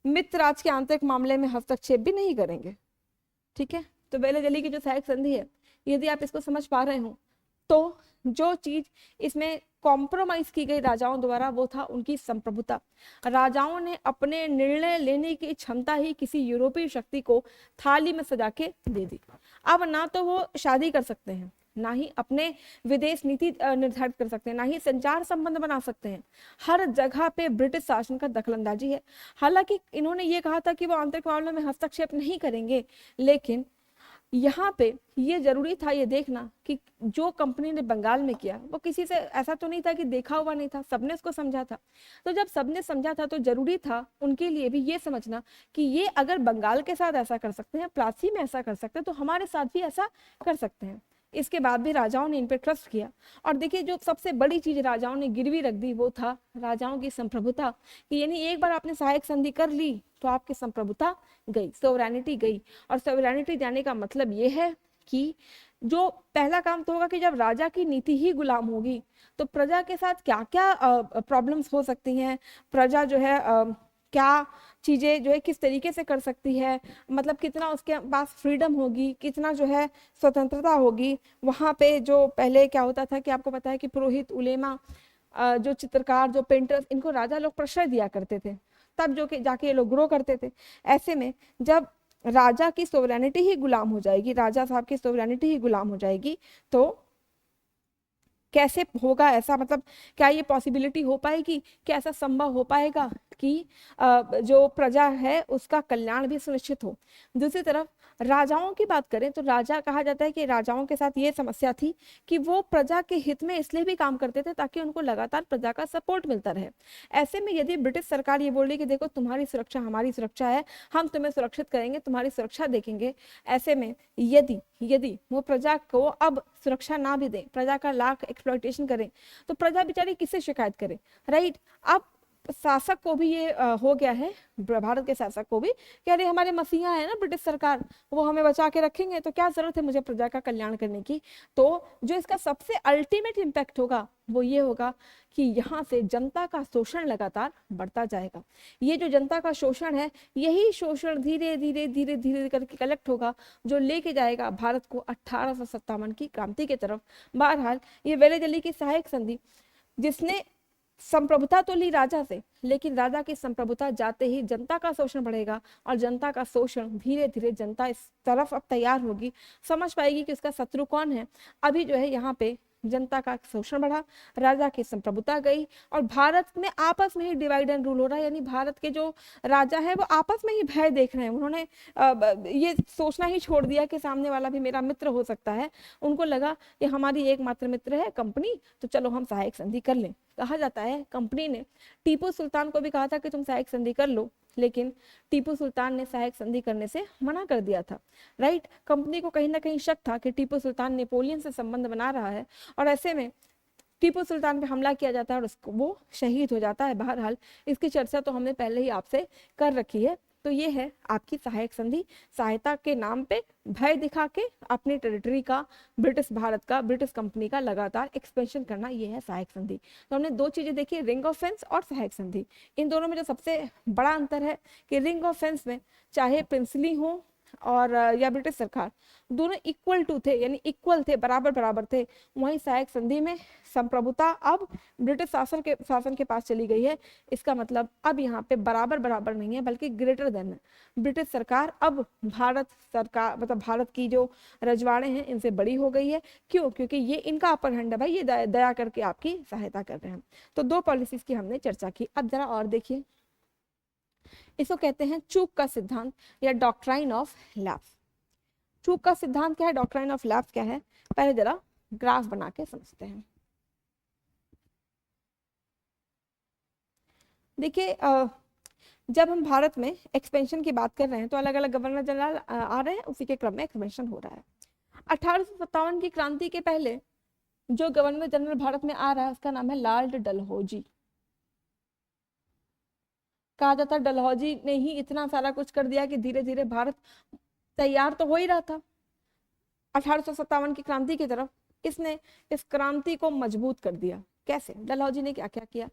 मित्र राज के आंतरिक मामले में हस्तक्षेप भी नहीं करेंगे। ठीक है, तो बेले जली की जो सहायक संधि है, यदि आप इसको समझ पा रहे हो तो जो चीज इसमें कॉम्प्रोमाइज की गई राजाओं द्वारा वो था उनकी संप्रभुता। राजाओं ने अपने निर्णय लेने की क्षमता ही किसी यूरोपीय शक्ति को थाली में सजा के दे दी। अब ना तो वो शादी कर सकते हैं, ना ही अपने विदेश नीति निर्धारित कर सकते हैं, ना ही संचार संबंध बना सकते हैं। हर जगह पे ब्रिटिश शासन का दखलंदाजी है। हालांकि इन्होंने ये कहा था कि वो आंतरिक मामलों में हस्तक्षेप नहीं करेंगे, लेकिन यहाँ पे ये जरूरी था ये देखना कि जो कंपनी ने बंगाल में किया वो किसी से ऐसा तो नहीं था कि देखा हुआ नहीं था, सबने इसको समझा था। तो जब सबने समझा था तो जरूरी था उनके लिए भी ये समझना कि ये अगर बंगाल के साथ ऐसा कर सकते हैं, प्लासी में ऐसा कर सकते हैं, तो हमारे साथ भी ऐसा कर सकते हैं। इसके बाद भी राजाओं ने इन पर ट्रस्ट किया। और देखिए जो सबसे बड़ी चीज राजाओं ने गिरवी रख दी वो था राजाओं की संप्रभुता, कि यानी एक बार आपने सहायक संधि कर ली तो आपकी संप्रभुता गई, सोवरेनिटी गई। और सोवरेनिटी जाने का मतलब ये है कि जो पहला काम तो होगा कि जब राजा की नीति ही गुलाम होगी तो प्रजा के साथ क्या क्या प्रॉब्लम्स हो सकती हैं, प्रजा जो है क्या चीजें जो है किस तरीके से कर सकती है, मतलब कितना उसके पास फ्रीडम होगी, कितना जो है स्वतंत्रता होगी। वहाँ पे जो पहले क्या होता था कि आपको पता है कि पुरोहित, उलेमा, जो चित्रकार, जो पेंटर्स, इनको राजा लोग प्रश्रय दिया करते थे, तब जो कि जाके ये लोग ग्रो करते थे। ऐसे में जब राजा की सोवरेनिटी ही गुलाम हो जाएगी, राजा साहब की सोवरेनिटी ही गुलाम हो जाएगी, तो कैसे होगा ऐसा, मतलब क्या ये पॉसिबिलिटी हो पाएगी, क्या ऐसा संभव हो पाएगा कि जो प्रजा है उसका कल्याण भी सुनिश्चित हो। दूसरी तरफ राजाओं की बात करें तो राजा कहा जाता है कि राजाओं के साथ ये समस्या थी कि वो प्रजा के हित में इसलिए भी काम करते थे ताकि उनको लगातार प्रजा का सपोर्ट मिलता रहे। ऐसे में यदि ब्रिटिश सरकार ये बोल रही कि देखो तुम्हारी सुरक्षा हमारी सुरक्षा है, हम तुम्हें सुरक्षित करेंगे, तुम्हारी सुरक्षा देखेंगे, ऐसे में यदि यदि वो प्रजा को अब सुरक्षा ना भी दें, प्रजा का लाख एक्सप्लॉयटेशन करें, तो प्रजा बेचारी किससे शिकायत करे, राइट। अब शासक को भी ये हो गया है, भारत के शासक को भी, कि अरे हमारे मसीहा है ना ब्रिटिश सरकार, वो हमें बचा के रखेंगे, तो क्या जरूरत है मुझे प्रजा का कल्याण करने की। तो जो इसका सबसे अल्टीमेट इम्पैक्ट होगा वो ये होगा कि यहाँ से जनता का शोषण लगातार बढ़ता जाएगा। ये जो जनता का शोषण है, यही शोषण धीरे धीरे धीरे धीरे करके कलेक्ट होगा, जो लेके जाएगा भारत को 1857 की क्रांति की तरफ। बहरहाल ये वेले दिल्ली की सहायक संधि, जिसने संप्रभुता तो ली राजा से, लेकिन राजा की संप्रभुता जाते ही जनता का शोषण बढ़ेगा, और जनता का शोषण धीरे धीरे जनता इस तरफ अब तैयार होगी, समझ पाएगी कि उसका शत्रु कौन है। अभी जो है यहाँ पे जनता का शोषण बढ़ा, राजा की संप्रभुता गई, और भारत में आपस में ही डिवाइड एंड रूल हो रहा है। यानी भारत के जो राजा है वो आपस में ही भय देख रहे हैं, उन्होंने ये सोचना ही छोड़ दिया कि सामने वाला भी मेरा मित्र हो सकता है। उनको लगा कि हमारी एकमात्र मित्र है कंपनी, तो चलो हम सहायक संधि कर लें। कहा जाता है कंपनी ने टीपू सुल्तान को भी कहा था कि तुम सहायक संधि कर लो, लेकिन टीपू सुल्तान ने सहायक संधि करने से मना कर दिया था। राइट, कंपनी को कहीं ना कहीं शक था कि टीपू सुल्तान नेपोलियन से संबंध बना रहा है, और ऐसे में टीपू सुल्तान पे हमला किया जाता है और उसको वो शहीद हो जाता है। बहरहाल इसकी चर्चा तो हमने पहले ही आपसे कर रखी है। तो ये है आपकी सहायक संधि, सहायता के नाम पे भय दिखा के अपनी टेरिटरी का, ब्रिटिश भारत का, ब्रिटिश कंपनी का लगातार एक्सपेंशन करना, ये है सहायक संधि। तो हमने दो चीजें देखी, रिंग ऑफ फेंस और सहायक संधि। इन दोनों में जो सबसे बड़ा अंतर है कि रिंग ऑफ फेंस में चाहे प्रिंसली हो और या ब्रिटिश सरकार, दोनों इक्वल टू थे, यानी इक्वल थे, बराबर बराबर थे। वहीं सहायक संधि में संप्रभुता अब ब्रिटिश शासन के पास चली गई है। इसका मतलब अब यहाँ पे बराबर बराबर नहीं है, बल्कि ग्रेटर देन है। ब्रिटिश सरकार अब भारत सरकार, मतलब भारत की जो रजवाड़े हैं इनसे बड़ी हो गई है। क्यों? क्योंकि ये इनका अपर हैंड है भाई, ये दया करके आपकी सहायता कर रहे हैं। तो दो पॉलिसीज की हमने चर्चा की। अब जरा और देखिए, इसको कहते हैं चूक का सिद्धांत या डॉक्ट्राइन ऑफ लैप्स। चूक का सिद्धांत क्या है, डॉक्ट्राइन ऑफ लैप्स क्या है, पहले जरा ग्राफ बना के समझते हैं। देखिए, जब हम भारत में एक्सपेंशन की बात कर रहे हैं तो अलग अलग गवर्नर जनरल आ रहे हैं, उसी के क्रम में एक्सपेंशन हो रहा है। 1857 की क्रांति के पहले जो गवर्नर जनरल भारत में आ रहा है उसका नाम है लॉर्ड डलहौजी। कहा जाता है डलहौजी ने ही इतना सारा कुछ कर दिया कि धीरे धीरे भारत तैयार तो हो ही रहा था 1857 की क्रांति की तरफ, इसने इस क्रांति को मजबूत कर दिया। कैसे? डलहौजी ने क्या क्या किया?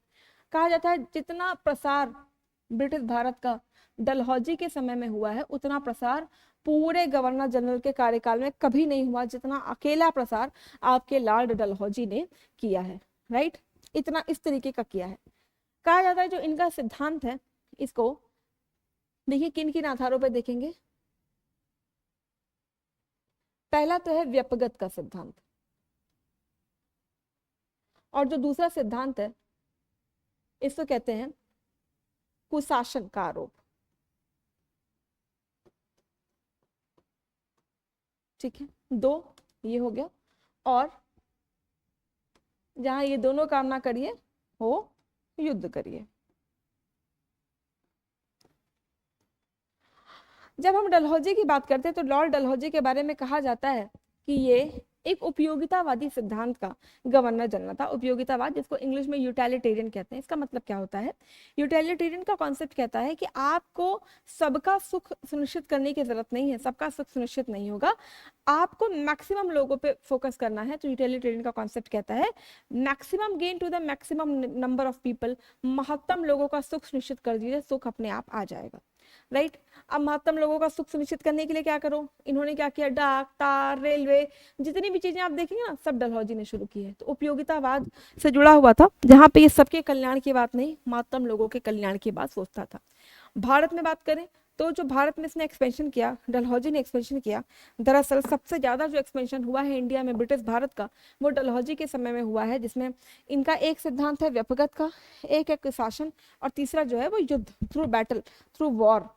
कहा जाता है जितना प्रसार ब्रिटिश भारत का डलहौजी के समय में हुआ है, उतना प्रसार पूरे गवर्नर जनरल के कार्यकाल में कभी नहीं हुआ, जितना अकेला प्रसार आपके लॉर्ड डलहौजी ने किया है। राइट, इतना इस तरीके का किया है। कहा जाता है जो इनका सिद्धांत है, इसको देखिए किन किन आधारों पर देखेंगे। पहला तो है व्यपगत का सिद्धांत, और जो दूसरा सिद्धांत है इसको कहते हैं कुशासन का आरोप। ठीक है, दो ये हो गया, और जहां ये दोनों काम ना करिए हो युद्ध करिए। जब हम डलहौजी की बात करते हैं तो लॉर्ड डलहौजी के बारे में कहा जाता है कि ये एक उपयोगितावादी सिद्धांत का गवर्नर जनरल था। उपयोगितावाद, जिसको इंग्लिश में यूटिलिटेरियन कहते हैं। इसका मतलब क्या होता है? यूटिलिटेरियन का कॉन्सेप्ट कहता है कि आपको सबका सुख सुनिश्चित करने की जरूरत नहीं है, सबका सुख सुनिश्चित नहीं होगा, आपको मैक्सिमम लोगों पे फोकस करना है। तो यूटिलिटेरियन का कॉन्सेप्ट कहता है maximum gain to the maximum number of people, महत्तम लोगों का सुख सुनिश्चित कर दीजिए, सुख अपने आप आ जाएगा। राइट, अब महत्तम लोगों का सुख सुनिश्चित करने के लिए क्या करो? इन्होंने क्या किया? डाक, तार, रेलवे, जितनी भी चीजें आप देखेंगे ना, सब डलहौजी ने शुरू की है। तो उपयोगितावाद से जुड़ा हुआ था, जहां पे ये सबके कल्याण की बात नहीं, महत्तम लोगों के कल्याण की बात सोचता था। भारत में बात करें तो जो भारत में इसने एक्सपेंशन किया, डलहौजी ने एक्सपेंशन किया, दरअसल सबसे ज्यादा जो एक्सपेंशन हुआ है इंडिया में ब्रिटिश भारत का, वो डलहौजी के समय में हुआ है, जिसमें इनका एक सिद्धांत है व्यपगत का, एक है शासन, और तीसरा जो है वो युद्ध, through battle, through war,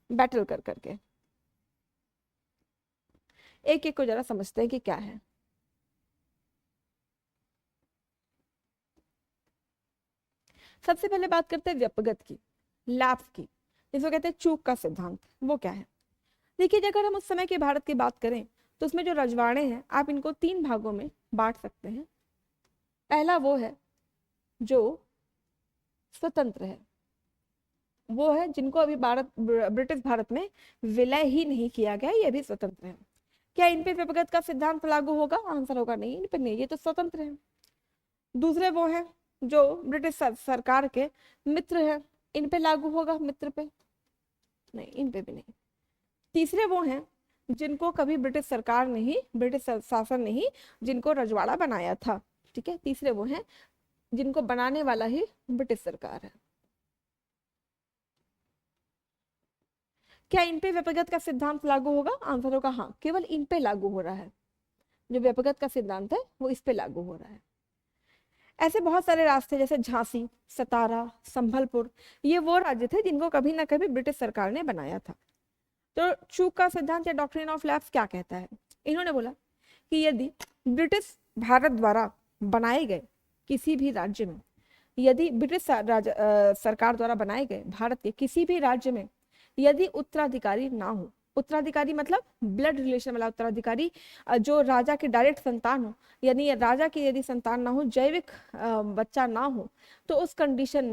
battle कर करके। एक एक को जरा समझते हैं कि क्या है। सबसे पहले बात करते हैं व्यपगत की, लैप्स की, जिसको कहते हैं चूक का सिद्धांत। वो क्या है? देखिए, अगर हम उस समय के भारत की बात करें तो उसमें जो रजवाड़े हैं, आप इनको तीन भागों में बांट सकते हैं। पहला वो है जो स्वतंत्र है, वो है जिनको अभी ब्रिटिश भारत में विलय ही नहीं किया गया, ये भी स्वतंत्र है। क्या इन पे व्यक्तिगत का सिद्धांत लागू होगा? आंसर होगा नहीं, इन पे नहीं, ये तो स्वतंत्र है। दूसरे वो हैं जो ब्रिटिश सरकार के मित्र हैं, इन पे लागू होगा? मित्र पे नहीं, इन पे भी नहीं। तीसरे वो हैं जिनको कभी ब्रिटिश सरकार ने ही, ब्रिटिश शासन ने ही जिनको रजवाड़ा बनाया था, ठीक है, तीसरे वो हैं जिनको बनाने वाला ही ब्रिटिश सरकार है। क्या इन पे व्यक्तिगत का सिद्धांत लागू होगा? आंसर होगा हाँ, केवल इन पे लागू हो रहा है, जो व्यक्तिगत का सिद्धांत है वो इस पे लागू हो रहा है। ऐसे बहुत सारे रास्ते जैसे झांसी, सतारा, संभलपुर, ये वो राज्य थे जिनको कभी ना कभी ब्रिटिश सरकार ने बनाया था। तो चूक का सिद्धांत या डॉक्ट्रिन ऑफ लैप्स क्या कहता है? इन्होंने बोला कि यदि ब्रिटिश भारत द्वारा बनाए गए किसी भी राज्य में, यदि ब्रिटिश सरकार द्वारा बनाए गए भारत के किसी भी राज्य में यदि उत्तराधिकारी ना हो, उत्तराधिकारी मतलब ब्लड रिलेशन वाला उत्तराधिकारी, जो राजा के डायरेक्ट संतान हो, यानी राजा की यदि संतान ना हो, जैविक बच्चा ना हो, तो उस कंडीशन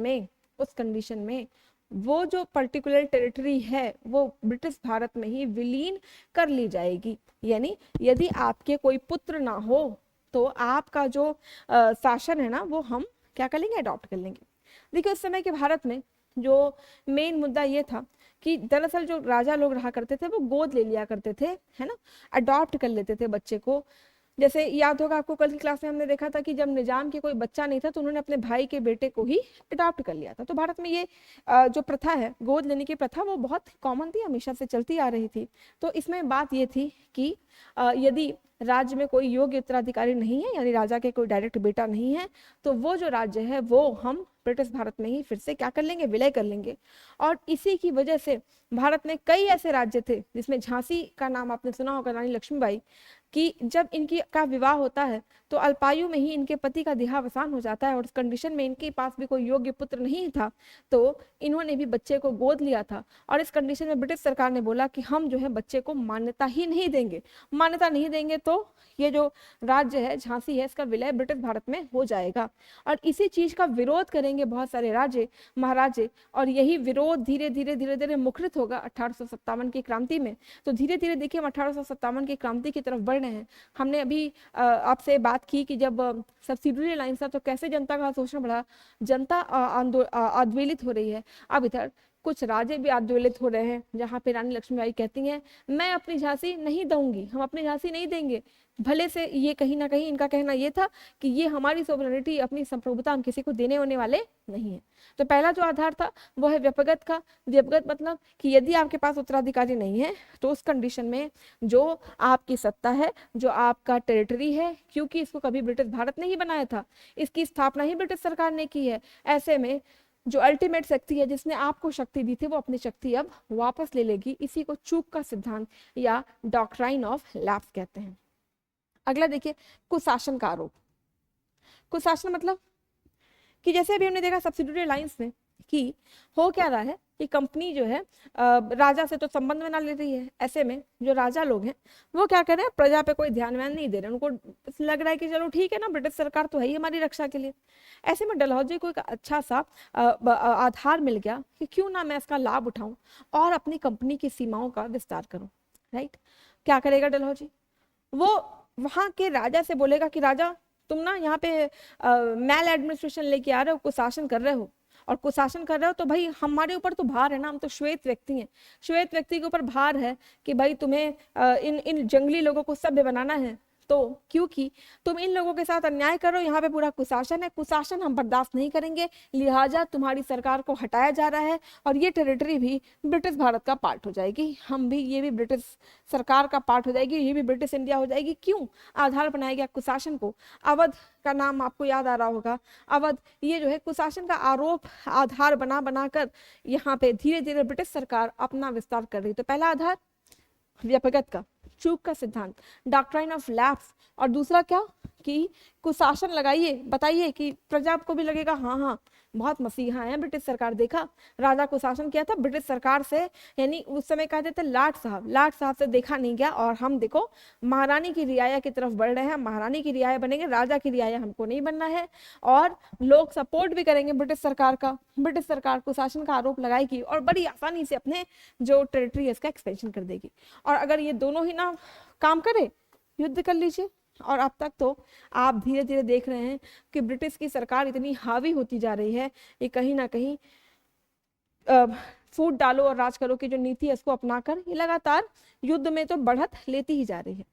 में वो जो पर्टिकुलर टेरिटरी है वो ब्रिटिश भारत में ही विलीन कर ली जाएगी। यानी यदि आपके कोई पुत्र ना हो तो आपका जो शासन है ना वो हम क्या कर लेंगे? अडॉप्ट कर लेंगे। देखिए उस समय के भारत में जो मेन मुद्दा ये था कि दरअसल जो राजा लोग रहा करते थे वो गोद ले लिया करते थे, है ना, अडॉप्ट कर लेते थे बच्चे को। जैसे याद होगा आपको, कल की क्लास में हमने देखा था कि जब निजाम के कोई बच्चा नहीं था तो उन्होंने अपने भाई के बेटे को ही अडॉप्ट कर लिया था। तो भारत में ये जो प्रथा है, गोद लेने की प्रथा, वो बहुत कॉमन थी, हमेशा से चलती आ रही थी। तो इसमें बात ये थी कि यदि राज्य में कोई योग्य उत्तराधिकारी नहीं है, यानी राजा के कोई डायरेक्ट बेटा नहीं है, तो वो जो राज्य है वो हम ब्रिटिश भारत में ही फिर से क्या कर लेंगे? विलय कर लेंगे। और इसी की वजह से भारत में कई ऐसे राज्य थे जिसमें झांसी का नाम आपने सुना होगा, रानी लक्ष्मीबाई, कि जब इनकी का विवाह होता है तो अल्पायु में ही इनके पति का देहावसान हो जाता है और उस कंडीशन में इनके पास भी कोई योग्य पुत्र नहीं था, तो इन्होंने भी बच्चे को गोद लिया था। और इस कंडीशन में ब्रिटिश सरकार ने बोला कि हम जो है बच्चे को मान्यता ही नहीं देंगे, मान्यता नहीं देंगे तो ये जो राज्य है झांसी है इसका विलय ब्रिटिश भारत में हो जाएगा। और इसी चीज का विरोध करेंगे बहुत सारे राजे महाराजे, और यही विरोध धीरे धीरे मुखरित होगा 1857 की क्रांति में। तो धीरे धीरे देखिए हम 1857 की क्रांति की तरफ बढ़ रहे हैं। हमने अभी आपसे बात की कि जब सब्सिडरी लाइन्स था तो कैसे जनता का शोषण बढ़ा, जनता आंदोलित हो रही है। अब इधर कुछ राजे भी आंदोलित हो रहे हैं, जहाँ पे रानी लक्ष्मीबाई कहती हैं मैं अपनी झांसी नहीं दूंगी, हम अपनी झांसी नहीं देंगे। भले से ये कहीं ना कहीं इनका कहना ये था कि ये हमारी सोवरेनिटी, अपनी संप्रभुता हम किसी को देने होने वाले नहीं है। तो पहला जो आधार था वो है व्यक्तिगत का। व्यक्तिगत मतलब कि यदि आपके पास उत्तराधिकारी नहीं है तो उस कंडीशन में जो आपकी सत्ता है, जो आपका टेरिटरी है, क्योंकि इसको कभी ब्रिटिश भारत ने ही बनाया था, इसकी स्थापना ही ब्रिटिश सरकार ने की है, ऐसे में जो अल्टीमेट शक्ति है जिसने आपको शक्ति दी थी वो अपनी शक्ति अब वापस ले लेगी। इसी को चूक का सिद्धांत या डॉक्ट्राइन ऑफ लैप्स कहते हैं। अगला देखिए, कुशासन का आरोप। कुशासन मतलब कि जैसे अभी हमने देखा सब्सिडियरी लाइंस में कि हो क्या रहा है कि कंपनी जो है राजा से तो संबंध बना ले रही है। ऐसे में जो राजा लोग हैं वो क्या कर रहे हैं? प्रजा पे कोई ध्यान व्यान नहीं दे रहे। उनको लग रहा है कि चलो ठीक है ना, ब्रिटिश सरकार तो है ही हमारी रक्षा के लिए। ऐसे में डलहौजी को एक अच्छा सा आधार मिल गया कि क्यों ना मैं इसका लाभ उठाऊं और अपनी कंपनी की सीमाओं का विस्तार करूं। राइट, क्या करेगा डलहौजी? वो वहां के राजा से बोलेगा कि राजा तुम ना यहाँ पे मैल एडमिनिस्ट्रेशन लेके आ रहे हो, कुशासन कर रहे हो, और कुशासन कर रहे हो तो भाई हमारे ऊपर तो भार है ना, हम तो श्वेत व्यक्ति हैं, श्वेत व्यक्ति के ऊपर भार है कि भाई तुम्हें इन जंगली लोगों को सभ्य बनाना है। तो क्योंकि तुम इन लोगों के साथ अन्याय करो, यहाँ पे पूरा कुशासन है, कुशासन हम बर्दाश्त नहीं करेंगे, लिहाजा तुम्हारी सरकार को हटाया जा रहा है और ये टेरिटरी भी ब्रिटिश भारत का पार्ट हो जाएगी, हम भी, ये भी ब्रिटिश सरकार का पार्ट हो जाएगी, ये भी ब्रिटिश इंडिया हो जाएगी। क्यों? आधार बनाया गया कुशासन को। अवध का नाम आपको याद आ रहा होगा, अवध, ये जो है कुशासन का आरोप आधार बना बनाकर यहाँ पे धीरे धीरे ब्रिटिश सरकार अपना विस्तार कर रही। तो पहला आधार व्यक्तिगत का, चूक का सिद्धांत, डॉक्ट्राइन ऑफ लैप्स, और दूसरा क्या? कि कुशासन लगाइए, बताइए कि प्रजा को भी लगेगा हाँ हाँ बहुत मसीहा है ब्रिटिश सरकार। देखा राजा कुशासन किया था ब्रिटिश सरकार से, यानी उस समय कहते थे लाट साहब से देखा नहीं गया, और हम देखो महारानी की रियाया की तरफ बढ़ रहे हैं, महारानी की रियाया बनेंगे, राजा की रियाया हमको नहीं बनना है। और लोग सपोर्ट भी करेंगे ब्रिटिश सरकार का, ब्रिटिश सरकार कुशासन का आरोप लगाएगी और बड़ी आसानी से अपने जो टेरिटरी है इसका एक्सपेंशन कर देगी। और अगर ये दोनों ही ना काम करे, युद्ध कर लीजिए। और अब तक तो आप धीरे धीरे देख रहे हैं कि ब्रिटिश की सरकार इतनी हावी होती जा रही है, ये कहीं ना कहीं फूट डालो और राज करो की जो नीति है इसको अपनाकर ये लगातार युद्ध में तो बढ़त लेती ही जा रही है।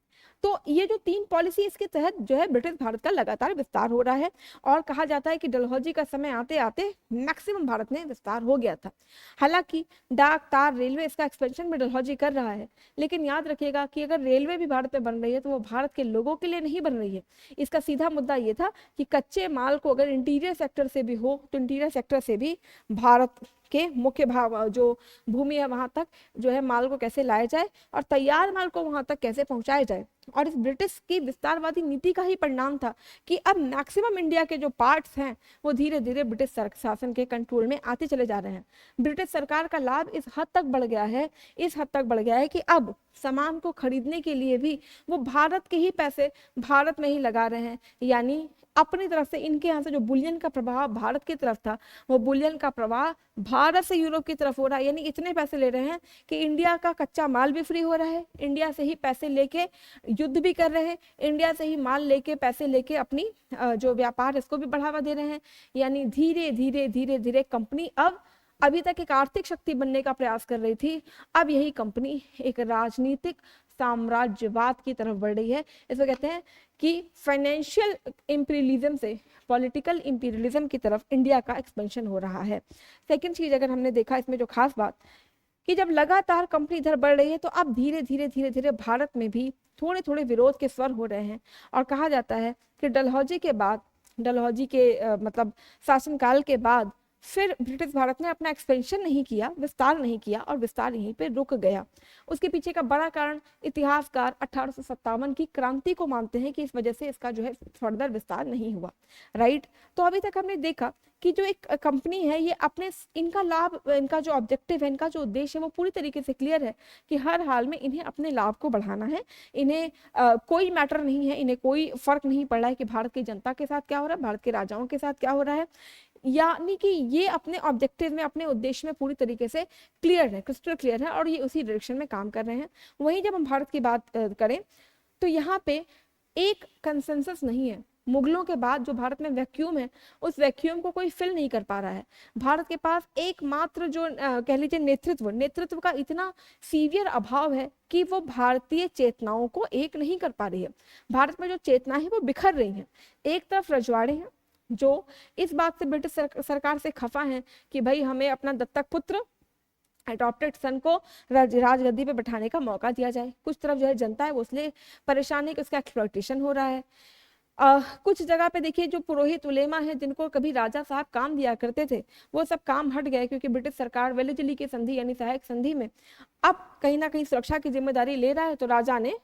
तो ये जो 3 पॉलिसी इसके तहत जो है ब्रिटिश भारत का लगातार विस्तार हो रहा है, और कहा जाता है कि डलहौजी का समय आते आते मैक्सिमम भारत में विस्तार हो गया था। हालांकि डाक तार रेलवे इसका एक्सपेंशन में डलहौजी कर रहा है, लेकिन याद रखिएगा कि अगर रेलवे भी भारत में बन रही है तो वो भारत के लोगों के लिए नहीं बन रही है। इसका सीधा मुद्दा ये था कि कच्चे माल को अगर इंटीरियर सेक्टर से भी हो तो इंटीरियर सेक्टर से भी भारत के मुख्य भाव जो भूमि है वहां तक जो है माल को कैसे लाया जाए और तैयार माल को वहां तक कैसे पहुंचाया जाए। और इस ब्रिटिश की विस्तारवादी नीति का ही परिणाम था कि अब मैक्सिमम इंडिया के जो पार्ट्स हैं वो धीरे धीरे ब्रिटिश शासन के कंट्रोल में आते चले जा रहे हैं। ब्रिटिश सरकार का लाभ इस हद तक बढ़ गया है, इस हद तक बढ़ गया है कि अब सामान को खरीदने के लिए भी वो भारत के ही पैसे भारत में ही लगा रहे हैं। यानी अपनी तरफ से इनके यहाँ से जो बुलियन का प्रवाह भारत की तरफ था वो बुलियन का प्रवाह भारत से यूरोप की तरफ हो रहा है। यानी इतने पैसे ले रहे हैं कि इंडिया का कच्चा माल भी फ्री हो रहा है, इंडिया से ही पैसे लेके युद्ध भी कर रहे हैं, इंडिया से ही माल लेके पैसे लेके अपनी जो व्यापार इसको भी बढ़ावा दे रहे हैं। यानी धीरे धीरे धीरे धीरे कंपनी अब अभी तक एक आर्थिक शक्ति बनने का प्रयास कर रही थी, अब यही कंपनी एक राजनीतिक साम्राज्यवाद की तरफ बढ़ रही है। इसको कहते हैं कि फाइनेंशियल इंपीरियलिज्म से पॉलिटिकल इंपीरियलिज्म की तरफ इंडिया का एक्सपेंशन हो रहा है। सेकंड चीज अगर हमने देखा इसमें जो खास बात कि जब लगातार कंपनी इधर बढ़ रही है तो अब धीरे धीरे धीरे धीरे भारत में भी थोड़े थोड़े विरोध के स्वर हो रहे हैं। और कहा जाता है कि डलहौजी के बाद, डलहौजी के मतलब शासनकाल के बाद फिर ब्रिटिश भारत ने अपना एक्सपेंशन नहीं किया, विस्तार नहीं किया, और विस्तार यहीं पे रुक गया। उसके पीछे का बड़ा कारण इतिहासकार 1857 की क्रांति को मानते हैं कि इस वजह से इसका जो है फर्दर विस्तार नहीं हुआ। राइट, तो अभी तक हमने देखा कि जो एक कंपनी है ये अपने इनका लाभ, इनका जो ऑब्जेक्टिव है, इनका जो उद्देश्य है वो पूरी तरीके से क्लियर है कि हर हाल में इन्हें अपने लाभ को बढ़ाना है। इन्हें कोई मैटर नहीं है, इन्हें कोई फर्क नहीं पड़ रहा है कि भारत की जनता के साथ क्या हो रहा है, भारत के राजाओं के साथ क्या हो रहा है। यानी कि ये अपने ऑब्जेक्टिव में, अपने उद्देश्य में पूरी तरीके से क्लियर है, क्रिस्टल क्लियर है, और ये उसी डायरेक्शन में काम कर रहे हैं। वहीं जब हम भारत की बात करें तो यहाँ पे एक कंसेंसस नहीं है। मुगलों के बाद जो भारत में वैक्यूम है उस वैक्यूम को कोई फिल नहीं कर पा रहा है। भारत के पास एकमात्र जो कह लीजिए नेतृत्व का इतना सीवियर अभाव है कि वो भारतीय चेतनाओं को एक नहीं कर पा रही है। भारत में जो चेतना है वो बिखर रही है। एक तरफ रजवाड़े हैं जो इस बात से ब्रिटिश सरकार से खफा हैं कि भाई हमें अपना दत्तक पुत्र, अडॉप्टेड सन को राजगद्दी पे बैठाने का मौका दिया जाए। कुछ तरफ जो है जनता है वो इसलिए परेशान है कि उसका एक्सप्लॉयटेशन हो रहा है। कुछ जगह पे देखिए जो पुरोहित उलेमा है जिनको कभी राजा साहब काम दिया करते थे वो सब काम हट गए क्योंकि ब्रिटिश सरकार वेलेजली की संधि यानी सहायक संधि में अब कहीं ना कहीं सुरक्षा की जिम्मेदारी ले रहा है, तो राजा ने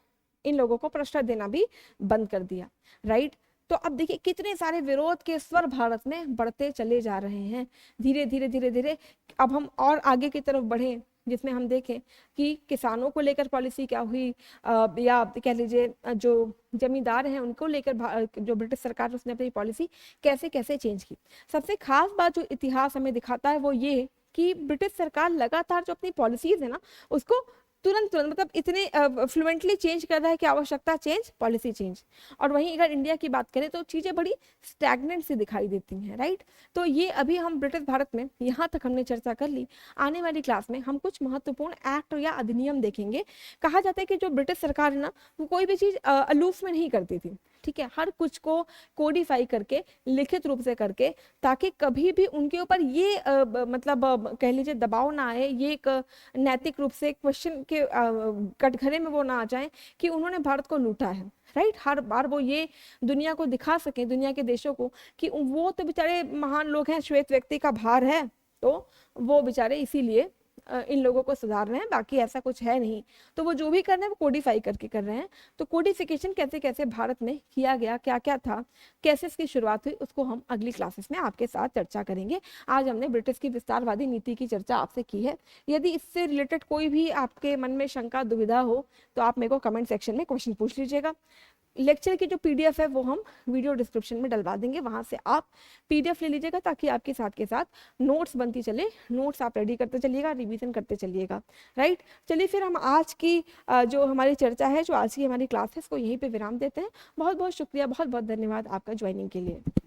इन लोगों को प्रश्रय देना भी बंद कर दिया। राइट, तो अब देखिए कितने सारे विरोध के स्वर भारत में बढ़ते चले जा रहे हैं। धीरे धीरे धीरे धीरे अब हम और आगे की तरफ बढ़े जिसमें हम देखें कि किसानों को लेकर पॉलिसी क्या हुई, या कह लीजिए जो जमींदार हैं उनको लेकर जो ब्रिटिश सरकार उसने अपनी पॉलिसी कैसे कैसे चेंज की। सबसे खास बात जो इतिहास हमें दिखाता है वो ये कि ब्रिटिश सरकार लगातार जो अपनी पॉलिसीज है ना उसको तुरंत मतलब इतने फ्लुएंटली चेंज कर रहा है कि आवश्यकता चेंज, पॉलिसी चेंज। और वहीं अगर इंडिया की बात करें तो चीज़ें बड़ी स्टैग्नेंट सी दिखाई देती हैं। राइट, तो ये अभी हम ब्रिटिश भारत में यहाँ तक हमने चर्चा कर ली। आने वाली क्लास में हम कुछ महत्वपूर्ण एक्ट या अधिनियम देखेंगे। कहा जाता है कि जो ब्रिटिश सरकार है ना वो कोई भी चीज़ अलूफ में नहीं करती थी, ठीक है, हर कुछ को कोडिफाई करके लिखित रूप से करके, ताकि कभी भी उनके ऊपर ये मतलब कह लीजिए दबाव ना आए, ये एक नैतिक रूप से क्वेश्चन के कटघरे में वो ना आ जाए कि उन्होंने भारत को लूटा है। राइट, हर बार वो ये दुनिया को दिखा सके, दुनिया के देशों को, कि वो तो बेचारे महान लोग हैं, श्वेत व्यक्ति का भार है, तो वो बेचारे इसीलिए इन लोगों को सुधार रहे हैं, बाकी ऐसा कुछ है नहीं। तो वो जो भी कर रहे हैं वो कोडिफाई करके कर रहे हैं। तो कोडिफिकेशन कैसे कैसे भारत में किया गया, क्या क्या था, कैसे इसकी शुरुआत हुई, उसको हम अगली क्लासेस में आपके साथ चर्चा करेंगे। आज हमने ब्रिटिश की विस्तारवादी नीति की चर्चा आपसे की है। यदि इससे रिलेटेड कोई भी आपके मन में शंका दुविधा हो तो आप मेरे को कमेंट सेक्शन में क्वेश्चन पूछ लीजिएगा। लेक्चर की जो पीडीएफ है वो हम वीडियो डिस्क्रिप्शन में डलवा देंगे, वहां से आप पीडीएफ ले लीजिएगा ताकि आपके साथ के साथ नोट्स बनती चले, नोट्स आप रेडी करते चलिएगा, रिवीजन करते चलिएगा। राइट, चलिए फिर हम आज की जो हमारी चर्चा है, जो आज की हमारी क्लास है, इसको यहीं पे विराम देते हैं। बहुत बहुत शुक्रिया, बहुत बहुत धन्यवाद आपका ज्वाइनिंग के लिए।